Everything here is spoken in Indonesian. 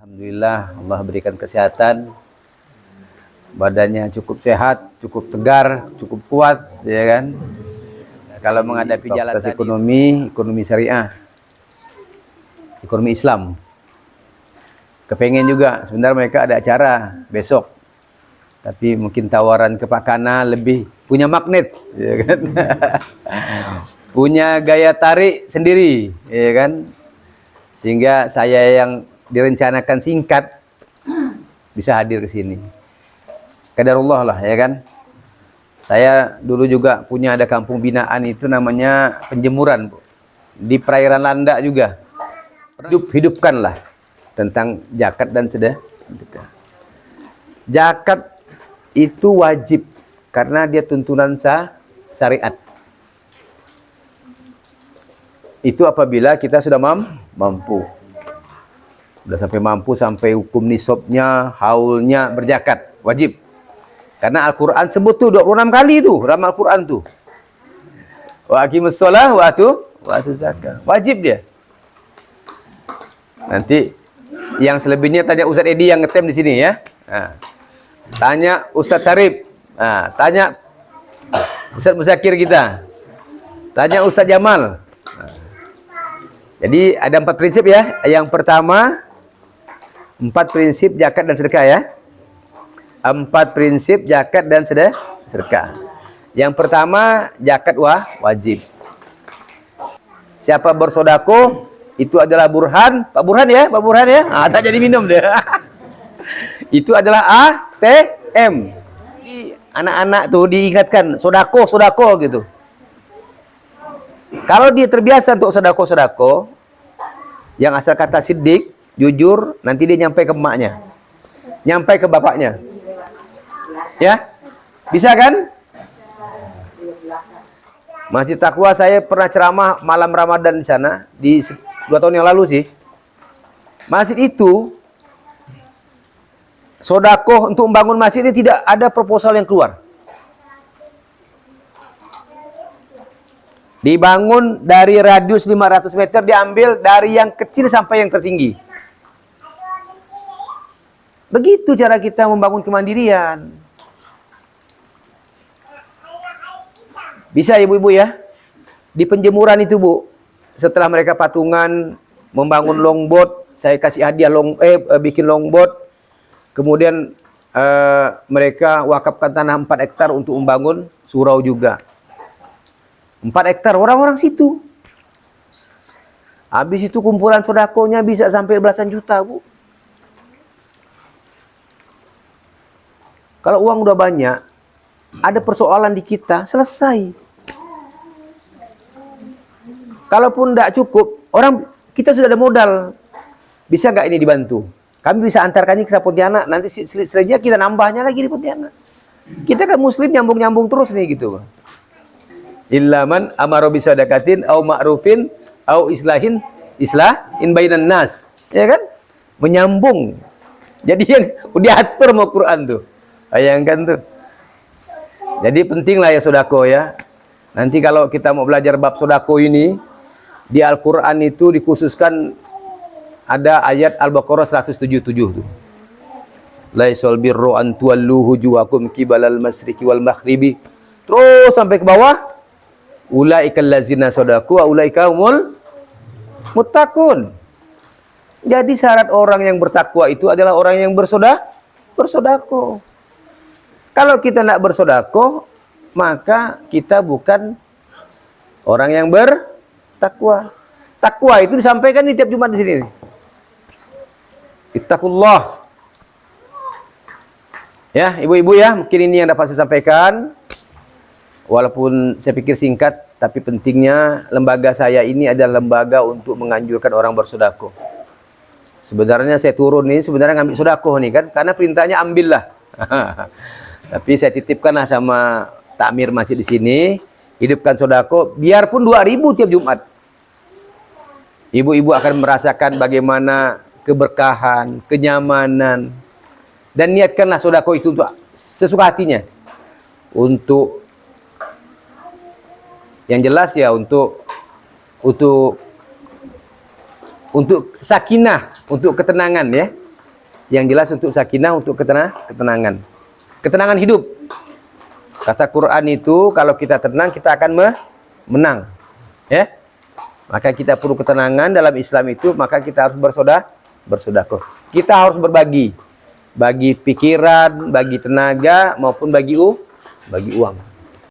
Alhamdulillah Allah berikan kesehatan, badannya cukup sehat, cukup tegar, cukup kuat, ya kan. Kalau menghadapi jalan ekonomi syariah, ekonomi Islam, kepengen juga. Sebenarnya mereka ada acara besok, tapi mungkin tawaran ke Pak Kana lebih punya magnet, ya kan. Punya gaya tarik sendiri, ya kan. Sehingga saya yang direncanakan singkat bisa hadir ke sini. Qadarullah lah, ya kan. Saya dulu juga punya ada kampung binaan itu namanya penjemuran, Bu. Di perairan Landak juga. Hidupkanlah tentang zakat dan sedekah. Zakat itu wajib karena dia tuntunan syariat. Itu apabila kita sudah mampu. Sudah sampai mampu, sampai hukum nisabnya, haulnya berzakat, wajib. Karena Al-Quran sebut tuh 26 kali tuh, dalam Al-Quran tuh. Wa aqimus shalah wa atu zakat. Wajib dia. Nanti yang selebihnya tanya Ustaz Edi yang ngetem di sini ya. Nah, tanya Ustaz Syarif. Nah, tanya Ustaz Muzakir kita. Tanya Ustaz Jamal. Nah, jadi ada 4 prinsip ya. Yang pertama, 4 prinsip zakat dan sedekah ya. 4 prinsip zakat dan sedekah. Yang pertama, zakat wajib. Siapa bersodako itu adalah burhan. Pak Burhan ya, Pak Burhan ya. Ah, tak jadi minum deh. Itu adalah ATM. Anak-anak tuh diingatkan sodako gitu. Kalau dia terbiasa untuk sodako, yang asal kata siddiq, jujur, nanti dia nyampe ke emaknya, nyampe ke bapaknya. Ya, bisa kan? Masjid Taqwa saya pernah ceramah malam Ramadan di sana di 2 tahun yang lalu sih. Masjid itu sodako untuk membangun masjid ini tidak ada proposal yang keluar. Dibangun dari radius 500 meter, diambil dari yang kecil sampai yang tertinggi. Begitu cara kita membangun kemandirian. Bisa ibu-ibu ya. Di penjemuran itu, Bu, setelah mereka patungan membangun longboat, saya kasih hadiah bikin longboat. Kemudian mereka wakafkan tanah 4 hektar untuk membangun surau juga. 4 hektar orang-orang situ. Habis itu kumpulan sodakonya bisa sampai belasan juta, Bu. Kalau uang udah banyak, ada persoalan di kita, selesai. Kalaupun tidak cukup, kita sudah ada modal. Bisa nggak ini dibantu? Kami bisa antarkannya ke Pontianak, nanti selanjutnya kita nambahnya lagi di Pontianak. Kita kan muslim nyambung-nyambung terus nih gitu. Illaman amaro bisadaqatin au ma'rufin au islahin bainan nas. Ya kan? Menyambung. Jadi yang diatur sama Quran tuh. Bayangkan tuh. Jadi pentinglah ya sodako ya. Nanti kalau kita mau belajar bab sodako ini, di Al-Quran itu dikhususkan ada ayat Al-Baqarah 177 tuh. Laisal birru an tuwallu wujuhakum qibalal masyriqi wal maghribi. Terus sampai ke bawah. Ulaikal ladzina sodaqu wa ulaika humul muttaqun. Jadi syarat orang yang bertakwa itu adalah orang yang bersodako. Kalau kita tidak bersodako, maka kita bukan orang yang bertakwa. Takwa itu disampaikan di tiap Jumat di sini. Ittaqullah. Ya, ibu-ibu ya, mungkin ini yang dapat saya sampaikan. Walaupun saya pikir singkat, tapi pentingnya lembaga saya ini adalah lembaga untuk menganjurkan orang bersodako. Sebenarnya saya turun nih, sebenarnya ngambil sodako nih kan, karena perintahnya ambillah. Tapi saya titipkanlah sama takmir masjid di sini, hidupkan sodako, biarpun 2.000 tiap Jumat. Ibu-ibu akan merasakan bagaimana keberkahan, kenyamanan, dan niatkanlah sodako itu untuk sesuka hatinya. Untuk yang jelas ya untuk sakinah, untuk ketenangan ya. Yang jelas untuk sakinah, untuk ketenangan. Ketenangan hidup. Kata Quran itu, kalau kita tenang, kita akan menang. Ya. Maka kita perlu ketenangan dalam Islam itu, maka kita harus bersedekah. Kita harus berbagi. Bagi pikiran, bagi tenaga, maupun bagi uang.